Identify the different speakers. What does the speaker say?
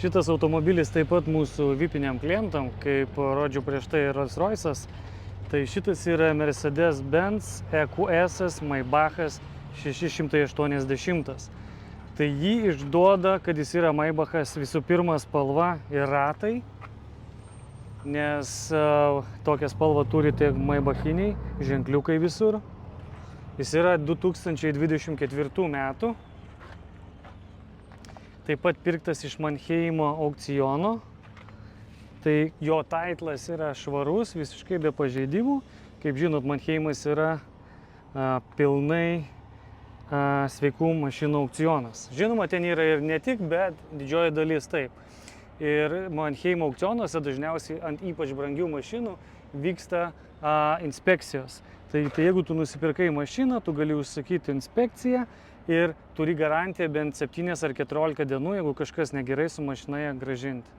Speaker 1: Šitas automobilis taip pat mūsų vipiniam klientam, kaip rodžiau prieš tai Rolls Royce'as. Tai šitas yra Mercedes-Benz EQS Maybachas 680. Tai jį išduoda, kad jis yra Maybachas visų pirma spalva ir ratai, nes tokią spalvą turi tiek Maybachiniai ženkliukai visur. Jis yra 2024 metų. Taip pat pirktas iš Manheimo aukciono. Tai jo titlas yra švarus, visiškai be pažeidimų. Kaip žinot, Manheimas yra pilnai sveikų mašinų aukcionas. Žinoma, ten yra ir ne tik, bet didžioji dalis taip. Ir Manheimo aukcionuose dažniausiai ant ypač brangių mašinų vyksta inspekcijos. Tai jeigu tu nusipirkai mašiną, tu gali užsakyti inspekciją ir turi garantiją bent 7 ar 14 dienų, jeigu kažkas negerai su mašina, ją grąžinti.